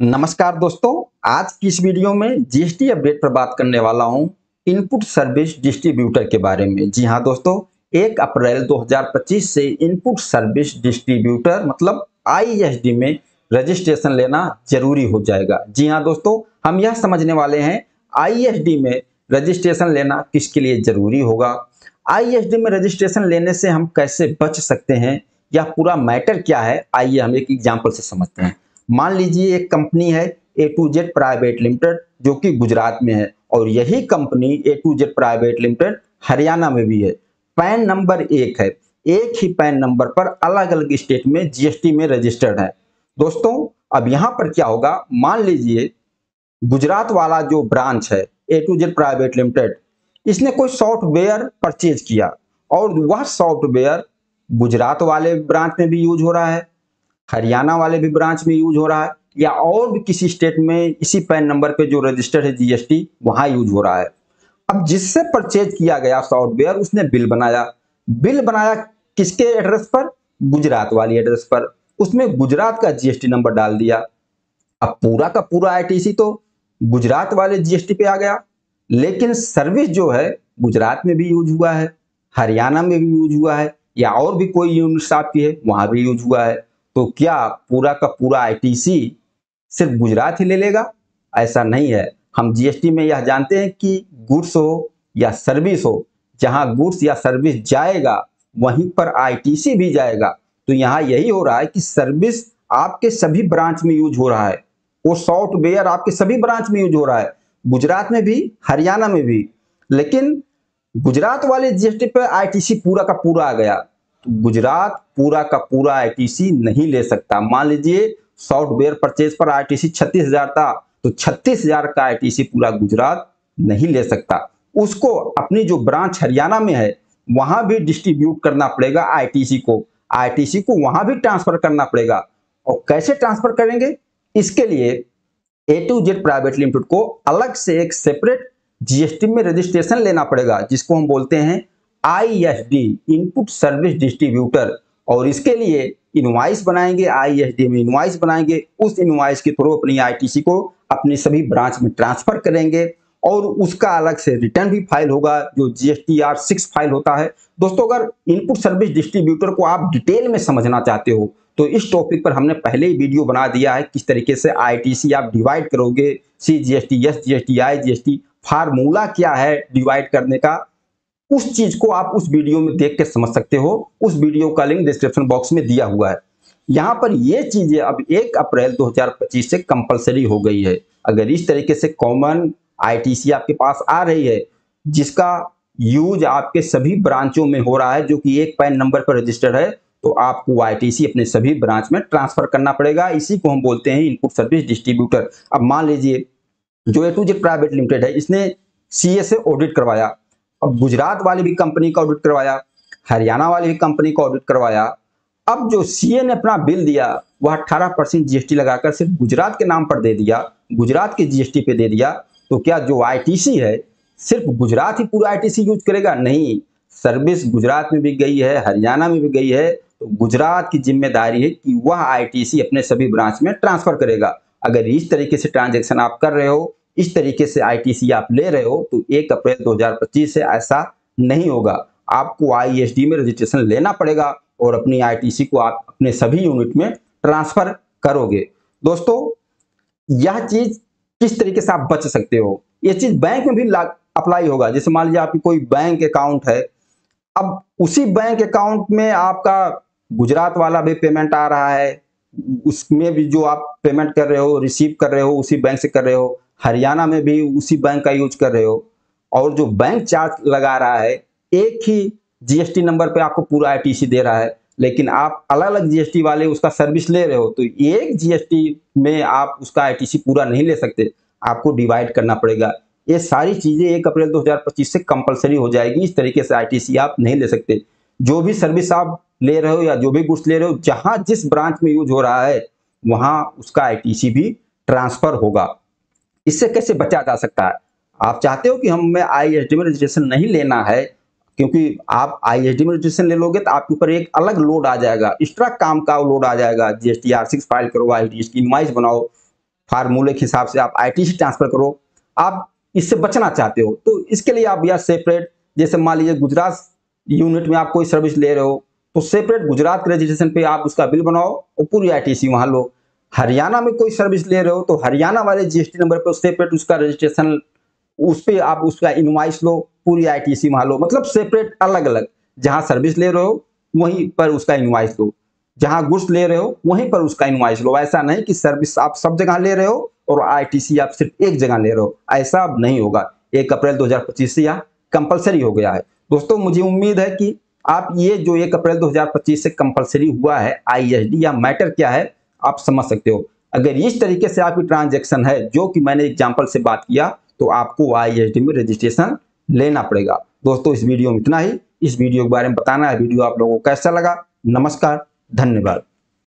नमस्कार दोस्तों, आज की इस वीडियो में जीएसटी अपडेट पर बात करने वाला हूं इनपुट सर्विस डिस्ट्रीब्यूटर के बारे में। जी हां दोस्तों, 1 अप्रैल 2025 से इनपुट सर्विस डिस्ट्रीब्यूटर मतलब आईएसडी में रजिस्ट्रेशन लेना जरूरी हो जाएगा। जी हां दोस्तों, हम यह समझने वाले हैं आईएसडी में रजिस्ट्रेशन लेना किसके लिए जरूरी होगा, आईएसडी में रजिस्ट्रेशन लेने से हम कैसे बच सकते हैं, यह पूरा मैटर क्या है। आइए हम एक एग्जाम्पल से समझते हैं। मान लीजिए एक कंपनी है A2Z प्राइवेट लिमिटेड जो कि गुजरात में है और यही company A2Z private limited Haryana में भी है। पैन नंबर एक है, एक ही पैन नंबर पर अलग अलग स्टेट में जीएसटी में रजिस्टर्ड है। दोस्तों अब यहां पर क्या होगा, मान लीजिए गुजरात वाला जो ब्रांच है A2Z प्राइवेट लिमिटेड, इसने कोई सॉफ्टवेयर परचेज किया और वह सॉफ्टवेयर गुजरात वाले ब्रांच में भी यूज हो रहा है, हरियाणा वाले भी ब्रांच में यूज हो रहा है, या और भी किसी स्टेट में इसी पैन नंबर पे जो रजिस्टर्ड है जीएसटी वहां यूज हो रहा है। अब जिससे परचेज किया गया सॉफ्टवेयर उसने बिल बनाया किसके एड्रेस पर, गुजरात वाली एड्रेस पर, उसमें गुजरात का जीएसटी नंबर डाल दिया। अब पूरा का पूरा आईटीसी तो गुजरात वाले जीएसटी पे आ गया, लेकिन सर्विस जो है गुजरात में भी यूज हुआ है, हरियाणा में भी यूज हुआ है, या और भी कोई यूनिट आपकी है वहां भी यूज हुआ है। तो क्या पूरा का पूरा आईटीसी सिर्फ गुजरात ही ले लेगा? ऐसा नहीं है। हम जीएसटी में यह जानते हैं कि गुड्स हो या सर्विस हो, जहां गुड्स या सर्विस जाएगा वहीं पर आईटीसी भी जाएगा। तो यहाँ यही हो रहा है कि सर्विस आपके सभी ब्रांच में यूज हो रहा है, वो सॉफ्टवेयर आपके सभी ब्रांच में यूज हो रहा है, गुजरात में भी हरियाणा में भी। लेकिन गुजरात वाले जीएसटी पे आईटीसी पूरा का पूरा आ गया, तो गुजरात पूरा का पूरा आईटीसी नहीं ले सकता। मान लीजिए सॉफ्टवेयर परचेज पर आईटीसी 36,000 था, तो 36,000 का आईटीसी पूरा गुजरात नहीं ले सकता। उसको अपनी जो ब्रांच हरियाणा में है वहां भी डिस्ट्रीब्यूट करना पड़ेगा आईटीसी को वहां भी ट्रांसफर करना पड़ेगा। और कैसे ट्रांसफर करेंगे, इसके लिए A2Z प्राइवेट लिमिटेड को अलग से एक सेपरेट जीएसटी में रजिस्ट्रेशन लेना पड़ेगा, जिसको हम बोलते हैं आईएसडी इनपुट सर्विस डिस्ट्रीब्यूटर। और इसके लिए इनवॉइस बनाएंगे, आईएसडी में इनवॉइस बनाएंगे, उस इनवॉइस के थ्रू अपनी आईटीसी को अपनी सभी ब्रांच में ट्रांसफर करेंगे और उसका अलग से रिटर्न भी फाइल होगा जो GSTR-6 फाइल होता है। दोस्तों अगर इनपुट सर्विस डिस्ट्रीब्यूटर को आप डिटेल में समझना चाहते हो तो इस टॉपिक पर हमने पहले ही वीडियो बना दिया है, किस तरीके से आईटीसी आप डिवाइड करोगे, CGST, SGST, IGST, फार्मूला क्या है डिवाइड करने का, उस चीज को आप उस वीडियो में देख के समझ सकते हो। उस वीडियो का लिंक डिस्क्रिप्शन बॉक्स में दिया हुआ है। यहाँ पर ये चीजें अब 1 अप्रैल 2025 से कंपलसरी हो गई है। अगर इस तरीके से कॉमन आईटीसी आपके पास आ रही है जिसका यूज आपके सभी ब्रांचों में हो रहा है, जो कि एक पैन नंबर पर रजिस्टर्ड है, तो आपको आईटीसी अपने सभी ब्रांच में ट्रांसफर करना पड़ेगा। इसी को हम बोलते हैं इनपुट सर्विस डिस्ट्रीब्यूटर। अब मान लीजिए जो A2Z प्राइवेट लिमिटेड है इसने सीए से ऑडिट करवाया, अब गुजरात वाली भी कंपनी का ऑडिट करवाया, हरियाणा वाली भी कंपनी का ऑडिट करवाया। अब जो सीए ने अपना बिल दिया वह 18% जीएसटी लगाकर सिर्फ गुजरात के नाम पर दे दिया, गुजरात के जीएसटी पे दे दिया। तो क्या जो आईटीसी है सिर्फ गुजरात ही पूरा आईटीसी यूज करेगा? नहीं, सर्विस गुजरात में भी गई है, हरियाणा में भी गई है, तो गुजरात की जिम्मेदारी है कि वह आईटीसी अपने सभी ब्रांच में ट्रांसफर करेगा। अगर इस तरीके से ट्रांजेक्शन आप कर रहे हो, इस तरीके से आईटीसी आप ले रहे हो, तो 1 अप्रैल 2025 से ऐसा नहीं होगा। आपको आईएसडी में रजिस्ट्रेशन लेना पड़ेगा और अपनी आईटीसी को आप अपने सभी यूनिट में ट्रांसफर करोगे। दोस्तों यह चीज किस तरीके से आप बच सकते हो, यह चीज बैंक में भी अप्लाई होगा। जैसे मान लीजिए आपकी कोई बैंक अकाउंट है, अब उसी बैंक अकाउंट में आपका गुजरात वाला भी पेमेंट आ रहा है, उसमें भी जो आप पेमेंट कर रहे हो रिसीव कर रहे हो उसी बैंक से कर रहे हो, हरियाणा में भी उसी बैंक का यूज कर रहे हो, और जो बैंक चार्ज लगा रहा है एक ही जीएसटी नंबर पे आपको पूरा आईटीसी दे रहा है, लेकिन आप अलग अलग जीएसटी वाले उसका सर्विस ले रहे हो, तो एक जीएसटी में आप उसका आईटीसी पूरा नहीं ले सकते, आपको डिवाइड करना पड़ेगा। ये सारी चीजें 1 अप्रैल 2025 से कंपलसरी हो जाएगी। इस तरीके से आईटीसी आप नहीं ले सकते। जो भी सर्विस आप ले रहे हो या जो भी गुड्स ले रहे हो, जहां जिस ब्रांच में यूज हो रहा है वहां उसका आईटीसी भी ट्रांसफर होगा। इससे कैसे बचा जा सकता है? आप चाहते हो कि हमें आईएसडी में रजिस्ट्रेशन नहीं लेना है, क्योंकि आप आईएसडी में रजिस्ट्रेशन ले लोगे तो आपके ऊपर एक अलग लोड आ जाएगा, एक्स्ट्रा काम का लोड आ जाएगा। GSTR-6 फाइल करो, आईटीसी की इनवॉइस बनाओ, फार्मूले के हिसाब से आप आईटीसी ट्रांसफर करो। आप इससे बचना चाहते हो तो इसके लिए आप या सेपरेट, जैसे मान लीजिए गुजरात यूनिट में आप कोई सर्विस ले रहे हो तो सेपरेट गुजरात के रजिस्ट्रेशन पे आप उसका बिल बनाओ और पूरी आईटीसी वहां लो। हरियाणा में कोई सर्विस ले रहे हो तो हरियाणा वाले जीएसटी नंबर पे सेपरेट उसका रजिस्ट्रेशन, उस पे आप उसका इनवॉइस लो, पूरी आईटीसी वहां लो। मतलब सेपरेट अलग अलग, जहां सर्विस ले रहे हो वहीं पर उसका इनवॉइस लो, जहां गुड्स ले रहे हो वहीं पर उसका इनवॉइस लो। ऐसा नहीं कि सर्विस आप सब जगह ले रहे हो और आईटीसी आप सिर्फ एक जगह ले रहे हो, ऐसा अब नहीं होगा। 1 अप्रैल 2025 से यह कंपलसरी हो गया है। दोस्तों मुझे उम्मीद है कि आप ये जो 1 अप्रैल 2025 से कंपलसरी हुआ है आईएसडी या मैटर क्या है आप समझ सकते हो। अगर इस तरीके से आपकी ट्रांजैक्शन है जो कि मैंने एग्जांपल से बात किया तो आपको आईएसडी में रजिस्ट्रेशन लेना पड़ेगा। दोस्तों इस वीडियो में इतना ही। इस वीडियो के बारे में बताना है, वीडियो आप लोगों को कैसा लगा। नमस्कार, धन्यवाद।